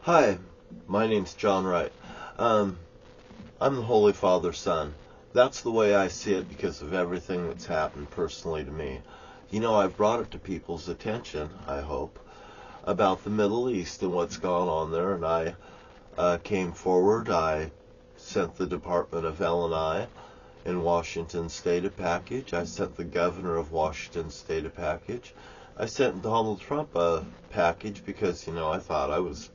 Hi, my name's John Wright. Um, I'm the Holy Father's son. That's the way I see it because of everything that's happened personally to me. I've brought it to people's attention, I hope, about the Middle East and what's gone on there, and I came forward. I sent the Department of L&I in Washington State a package. I sent the governor of Washington State a package. I sent Donald Trump a package because, I thought I was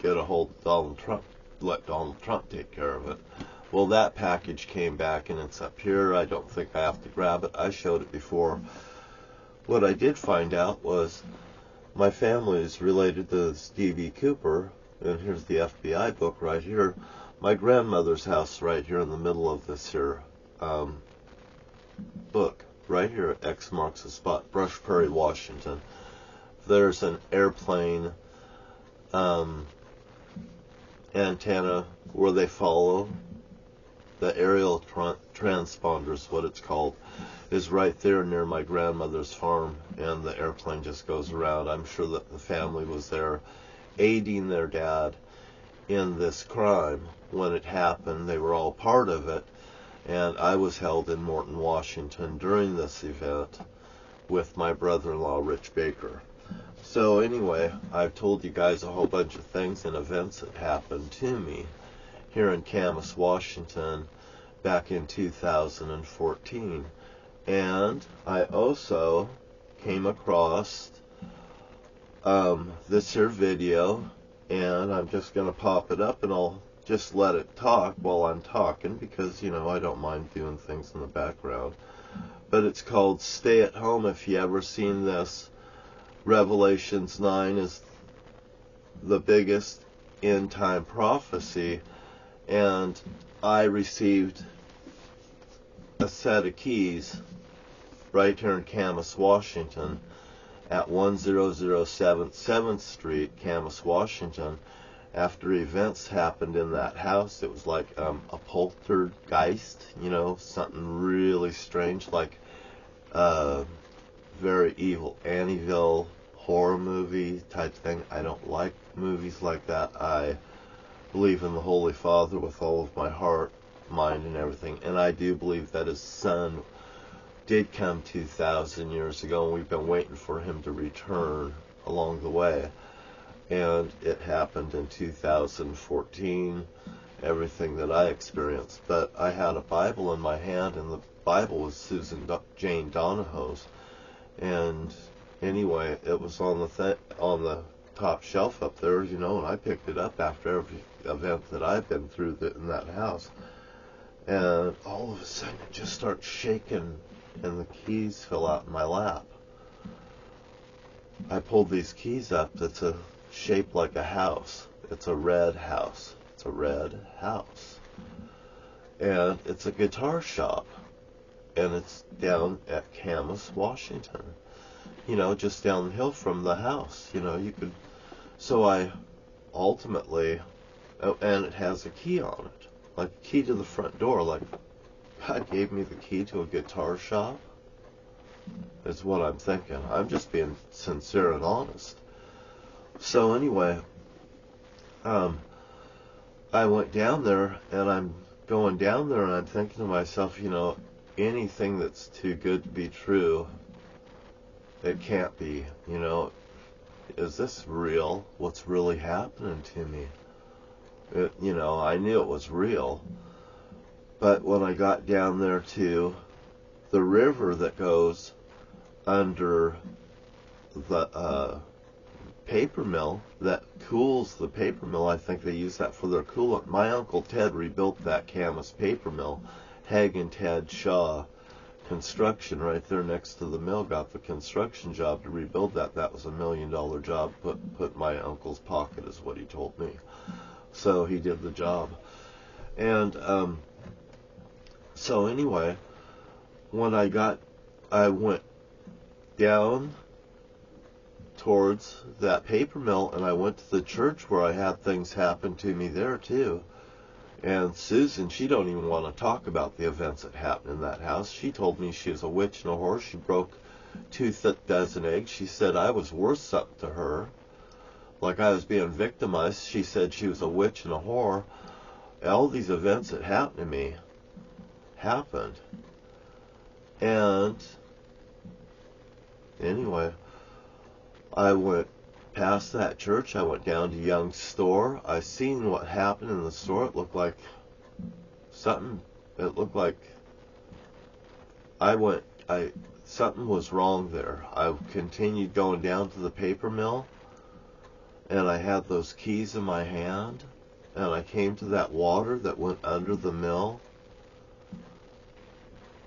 get a hold of Donald Trump, let Donald Trump take care of it. Well, that package came back and it's up here. I don't think I have to grab it. I showed it before. What I did find out was my family is related to Stevie Cooper, and here's the FBI book right here. My grandmother's house right here in the middle of this here book. Right here, X marks the spot, Brush Prairie, Washington. There's an airplane antenna where they follow the aerial transponders, what it's called, is right there near my grandmother's farm, and the airplane just goes around. I'm sure that the family was there aiding their dad in this crime when it happened. They were all part of it, and I was held in Morton, Washington during this event with my brother-in-law, Rich Baker. So anyway, I've told you guys a whole bunch of things and events that happened to me here in Camas, Washington back in 2014. And I also came across this here video, and I'm just going to pop it up and I'll just let it talk while I'm talking because, I don't mind doing things in the background. But it's called Stay at Home. If you ever seen this, Revelations 9 is the biggest end-time prophecy, and I received a set of keys right here in Camas, Washington at 1007 7th Street, Camas, Washington. After events happened in that house, it was like a poltergeist, something really strange, like very evil Amityville horror movie type thing. I don't like movies like that. I believe in the Holy Father with all of my heart, mind, and everything. And I do believe that his son did come 2,000 years ago, and we've been waiting for him to return along the way. And it happened in 2014, everything that I experienced. But I had a Bible in my hand, and the Bible was Susan Jane Donahoe's. And anyway, it was on the top shelf up there, and I picked it up after every event that I've been through in that house. And all of a sudden it just starts shaking and the keys fell out in my lap. I pulled these keys up. It's a shape like a house. It's a red house. It's a red house. And it's a guitar shop. And it's down at Camas, Washington. Just down the hill from the house. So I ultimately, and it has a key on it. Like a key to the front door. Like God gave me the key to a guitar shop. Is what I'm thinking. I'm just being sincere and honest. So anyway, I went down there, and I'm going down there, and I'm thinking to myself, anything that's too good to be true, it can't be. Is this real? What's really happening to me? I knew it was real. But when I got down there to the river that goes under the paper mill that cools the paper mill, I think they use that for their coolant. My Uncle Ted rebuilt that Camas paper mill. Haig and Ted Shaw Construction right there next to the mill got the construction job to rebuild that. That was $1 million job put in my uncle's pocket, is what he told me. So he did the job. And so anyway, when I went down towards that paper mill, and I went to the church where I had things happen to me there too. And Susan, she don't even want to talk about the events that happened in that house. She told me she was a witch and a whore. She broke 2 dozen eggs. She said I was worth something to her. like I was being victimized. She said she was a witch and a whore. All these events that happened to me happened. And anyway, I went past that church. I went down to Young's store. I seen what happened in the store. It looked like something. It looked like something was wrong there. I continued going down to the paper mill, and I had those keys in my hand, and I came to that water that went under the mill,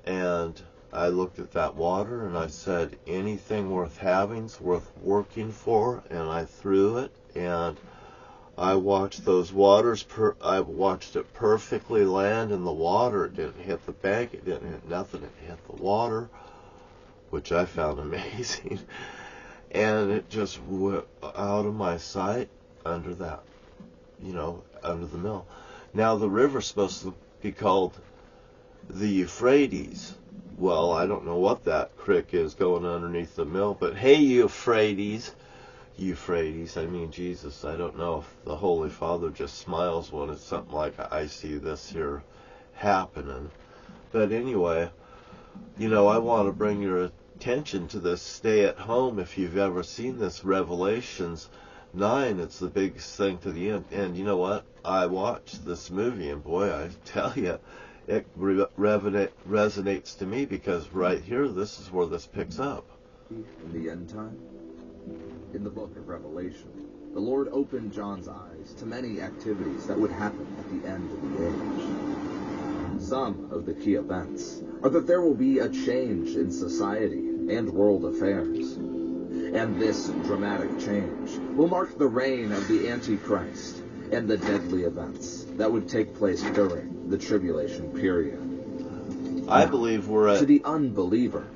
and I looked at that water and I said, anything worth having's worth working for, and I threw it, and I watched those waters, I watched it perfectly land in the water. It didn't hit the bank, it didn't hit nothing, it hit the water, which I found amazing. And it just went out of my sight under that, under the mill. Now the river's supposed to be called the Euphrates. Well, I don't know what that creek is going underneath the mill, but hey, Euphrates, I mean Jesus. I don't know if the Holy Father just smiles when it's something like I see this here happening. But anyway, I want to bring your attention to this stay at home. If you've ever seen this Revelations 9, it's the biggest thing to the end. And you know what? I watched this movie, and boy, I tell you, it resonates to me, because right here, this is where this picks up. In the end time, in the book of Revelation, the Lord opened John's eyes to many activities that would happen at the end of the age. Some of the key events are that there will be a change in society and world affairs. And this dramatic change will mark the reign of the Antichrist and the deadly events that would take place during the tribulation period. I believe we're at to the unbeliever,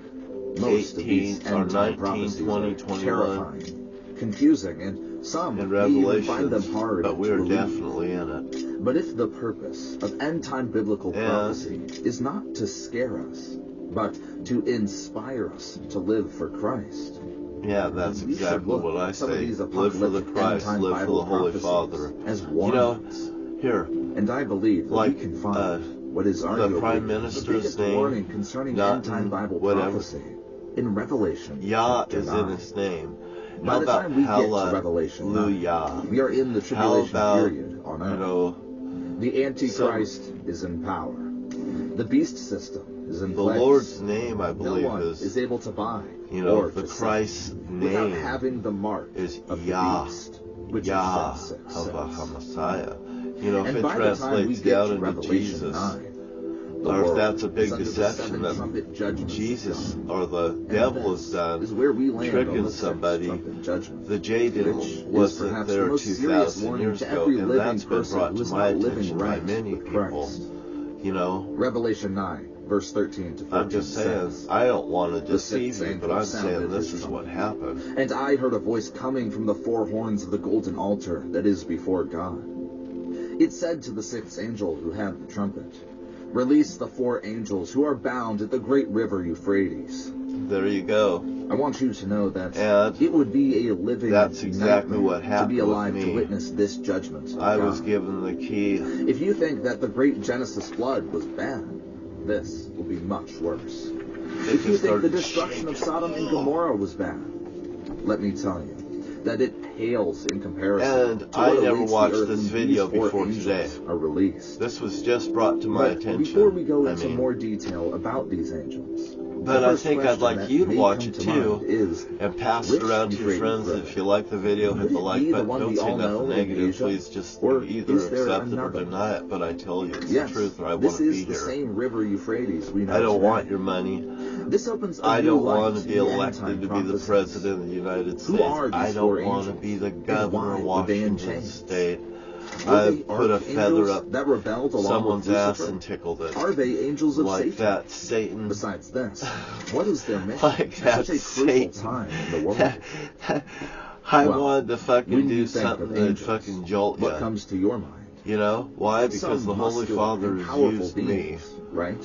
most of 18 these or end-time 19, prophecies 20, are 21 terrifying, confusing, and some in may even find them Revelations, hard but we to are believe. definitely in it. But if the purpose of end-time biblical prophecy is not to scare us, but to inspire us to live for Christ, Yeah, that's we should exactly look what I at some of say. these Live for the apocalyptic Christ, end-time live for the Bible Holy prophecies Father. as warnings. Here, And I believe that like, we can find what is the arguably Prime the Minister's biggest name, warning concerning not end-time in Bible whatever. prophecy in Revelation Yah chapter is 9. in his name. By How the about time we get to Revelation 9, Hallelujah? we are in the How tribulation about, period on earth. The Antichrist is in power. The beast system is in the place. Lord's name, I believe, no one is able to buy or the to sell Christ's without name having the mark is of Yah, the beast, which Yah is Genesis of 6 the says. Messiah. If And it by the time we translates get down to into Revelation Jesus, 9, the or if world that's a big is under the deception seven that trumpet judgments of Jesus God. or the And devil this has done, is where we land on tricking the sixth somebody. trumpet judgment, The J which didn't is wasn't perhaps the there most serious 2,000 warning years to ago, every and living that's been person brought who to is my not living attention by right many with people. Christ. Revelation 9, verse 13 to 14 I'm just saying, says, I don't want to "The deceive sixth you, but angel I'm sounded saying this his is what trumpet. happened. And I heard a voice coming from the four horns of the golden altar that is before God. It said to the sixth angel who had the trumpet, 'Release the four angels who are bound at the great river Euphrates.'" There you go. I want you to know that And it would be a living that's exactly nightmare what to happened be alive with to me. witness this judgment of I was God. given the key. If you think that the great Genesis flood was bad, this will be much worse. It If you just think the started destruction of Sodom and Gomorrah was bad, let me tell you that it pales in comparison And to I what never awaits watched the earth this when video these four before angels today. are released. This was just brought to my But attention. before we go into more detail about these angels, But the I first think I'd question like that you to may watch come it to too, mind is, and pass which it around to your Euphrates friends. River? If you like the video, hit Would the it like be the button. one Don't we say all know nothing in negative, Asia? please. Just Or either is there accept it or another? deny it. But I tell you, it's Yes, the truth, or I this want to is be the here. same river Euphrates we know I don't today. want your money. This opens a I new don't light want to in be the elected end-time to be the prophecies. president of the United Who States. are I these four don't want to angels? be the And governor of why were they in Washington chains? State. Were I've they put a feather archangels up that rebelled along someone's with ass Lucifer? and tickled it. Are they angels of Like Satan? that Satan. Besides this, what is their mission Like at that such a crucial Satan. time in the world? I Well, wanted to fucking when do you think something of that'd angels, fucking jolt what you. comes to your mind? You know? Why? Because Some the Holy muscular Father and has powerful used me. beings, right?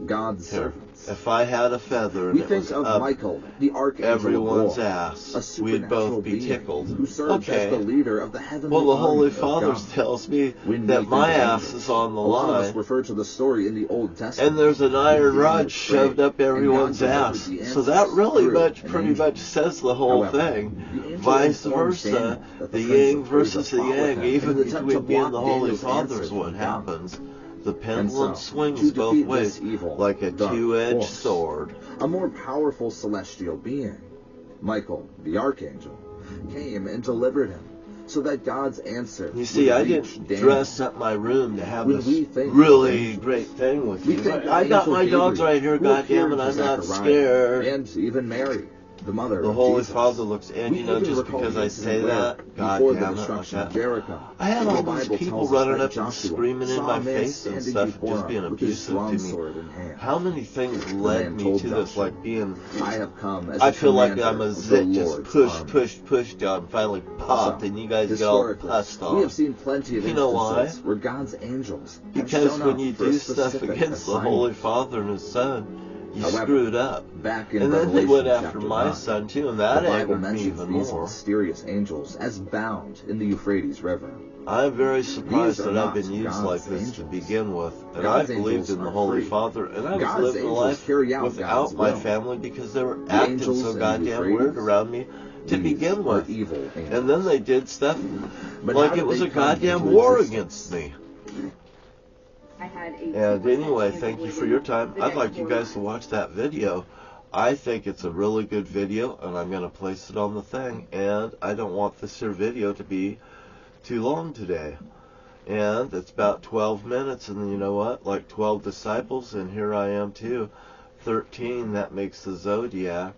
God's Here. servants. prophets. If I had a feather and We it think was of up Michael, the archangel everyone's of war, ass, a we'd both supernatural be being tickled. who serves as the Okay. leader of the heavenly Well, the army Holy of Father God. tells me When we that think my of ass angels, is on the a lot of us line, refer to the story in the Old Testament. and there's an iron Gideon rod had shoved prayed, up everyone's and God delivered ass. the So that answers really through an pretty angel. much says the whole However, thing. the angel Vice informed versa, Daniel that the the Prince yin of Persia versus the fought with yang, him in even an attempt to between me and the block Holy Daniel's Father answer is what from God. happens. The And pendulum so, swings to both defeat ways, this evil, like a dark two-edged force, sword. a more powerful celestial being, Michael, the archangel, came and delivered him, so that God's answer You see, would I reach didn't Daniel. dress up my room to have When this we think really of angels, great thing with we you. think of I got Angel my dogs Gabriel, right here, who goddammit, appeared to I'm not Zechariah, scared. and even Mary, the mother The of Holy Jesus. Father looks, and We you know, even just recall because the I incident say where, that, God before the damn it, like destruction of that. Jericho, I had the all these Bible people tells us running that up and Joshua screaming in saw my a man face and standing stuff and before just being him with his abusive drawn to me. sword in hand. How many things The led man me told to this, Joshua, like being... I have come as I a feel like commander I'm a of the zit, just Lord's army. push down, finally popped, So, and you guys get all historically, pussed we have off. seen plenty of You know why? instances where God's angels have Because shown when up you for a do stuff specific against the assignment. Holy Father and His Son, you However, screwed up. back in And then they Revelation went after chapter my 9, son too, and the that Bible angered me mentions even these more. mysterious angels as bound in the Euphrates River. I'm very surprised These are that I've not been used God's like this angels. to begin with. And God's I believed angels in the are Holy free. Father, and I was God's living a angels life carry out without God's my will. family because they were The acting angels so in goddamn Euphrates, weird around me to these begin are with. evil angels. And then they did stuff But like how it did was they a come goddamn into war existence? against me. I had a And 2% anyway, chance thank of you for living your time. the I'd next like you 4 guys to months. watch that video. I think it's a really good video, and I'm going to place it on the thing. And I don't want this here video to be too long today. And it's about 12 minutes, and you know what? Like 12 disciples, and here I am too. 13, that makes the zodiac.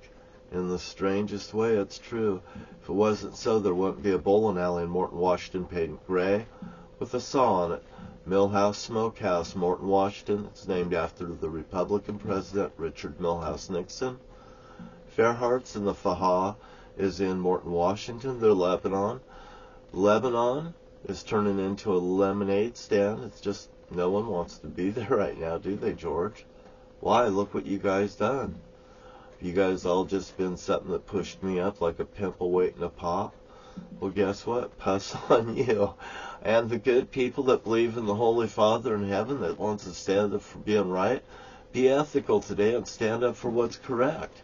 In the strangest way, it's true. If it wasn't so, there wouldn't be a bowling alley in Morton, Washington, painted gray with a saw on it. Millhouse Smokehouse, Morton, Washington. It's named after the Republican President Richard Milhouse Nixon. Fairhearts and the Faha is in Morton, Washington. They're Lebanon. Lebanon is turning into a lemonade stand. It's just no one wants to be there right now, do they, George? Why? Look what you guys done. You guys all just been something that pushed me up like a pimple waiting to pop. Well, guess what? Puss on you. And the good people that believe in the Holy Father in heaven that wants to stand up for being right, be ethical today and stand up for what's correct.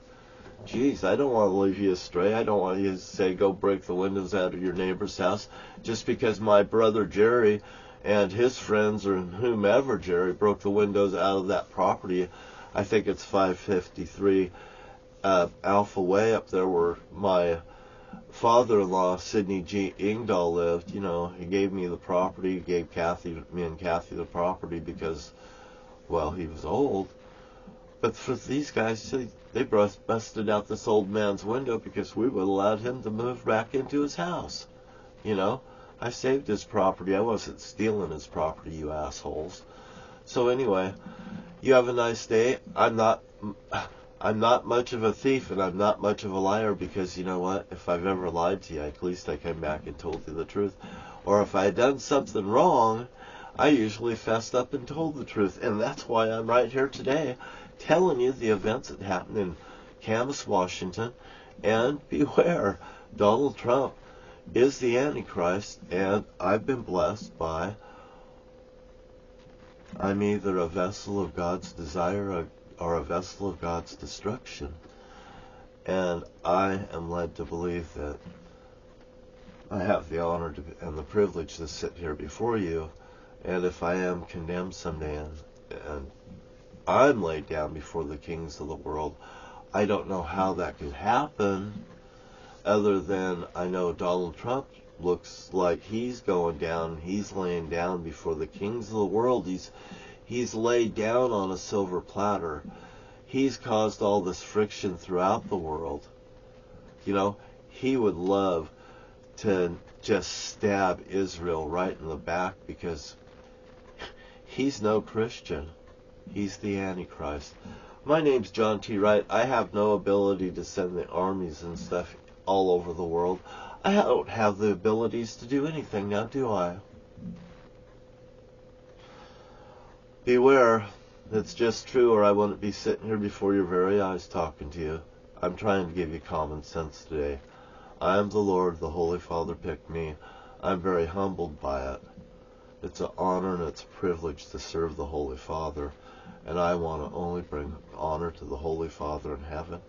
Jeez, I don't want to leave you astray. I don't want you to say go break the windows out of your neighbor's house just because my brother Jerry and his friends or whomever Jerry broke the windows out of that property. I think it's 553 Alpha Way up there where my father-in-law Sidney G. Ingdahl lived. You know, he gave me the property. He gave me and Kathy the property because, well, he was old. But for these guys, they busted out this old man's window because we would have allowed him to move back into his house. You know, I saved his property. I wasn't stealing his property, you assholes. So anyway, you have a nice day. I'm not much of a thief, and I'm not much of a liar because, you know what? If I've ever lied to you, at least I came back and told you the truth. Or if I had done something wrong, I usually fessed up and told the truth. And that's why I'm right here today telling you the events that happened in Camas, Washington. And beware, Donald Trump is the Antichrist, and I've been blessed by, I'm either a vessel of God's desire or a vessel of God's destruction. And I am led to believe that I have the honor and the privilege to sit here before you. And if I am condemned someday and I'm laid down before the kings of the world, I don't know how that could happen other than I know Donald Trump looks like he's going down. He's laying down before the kings of the world. He's laid down on a silver platter. He's caused all this friction throughout the world. You know, he would love to just stab Israel right in the back because he's no Christian. He's the Antichrist. My name's John T. Wright. I have no ability to send the armies and stuff all over the world. I don't have the abilities to do anything now, do I? Beware, It's just true, or I wouldn't be sitting here before your very eyes talking to you. I'm trying to give you common sense today. I am the Lord, the Holy Father picked me. I'm very humbled by it. It's an honor and it's a privilege to serve the Holy Father, and I want to only bring honor to the Holy Father in heaven,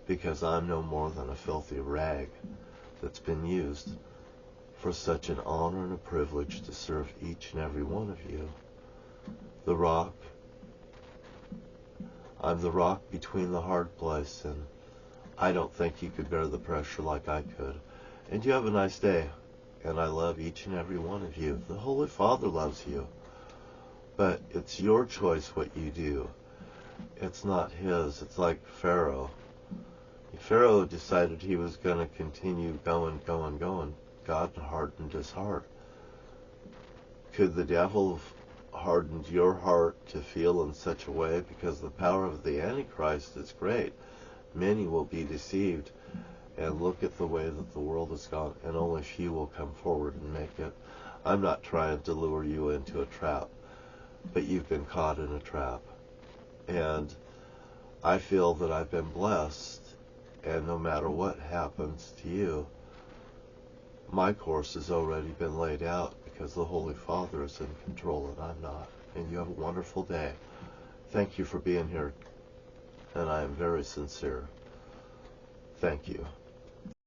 because I'm no more than a filthy rag that's been used for such an honor and a privilege to serve each and every one of you. The rock. I'm the rock between the hard place, and I don't think you could bear the pressure like I could. And you have a nice day, and I love each and every one of you. The Holy Father loves you, but it's your choice what you do. It's not his. It's like Pharaoh. Pharaoh decided he was going to continue going. God hardened his heart. Could the devil have hardened your heart to feel in such a way? Because the power of the Antichrist is great. Many will be deceived, and look at the way that the world has gone, and only few will come forward and make it. I'm not trying to lure you into a trap, but you've been caught in a trap. And I feel that I've been blessed, and no matter what happens to you, my course has already been laid out, because the Holy Father is in control and I'm not. And you have a wonderful day. Thank you for being here, and I am very sincere. Thank you.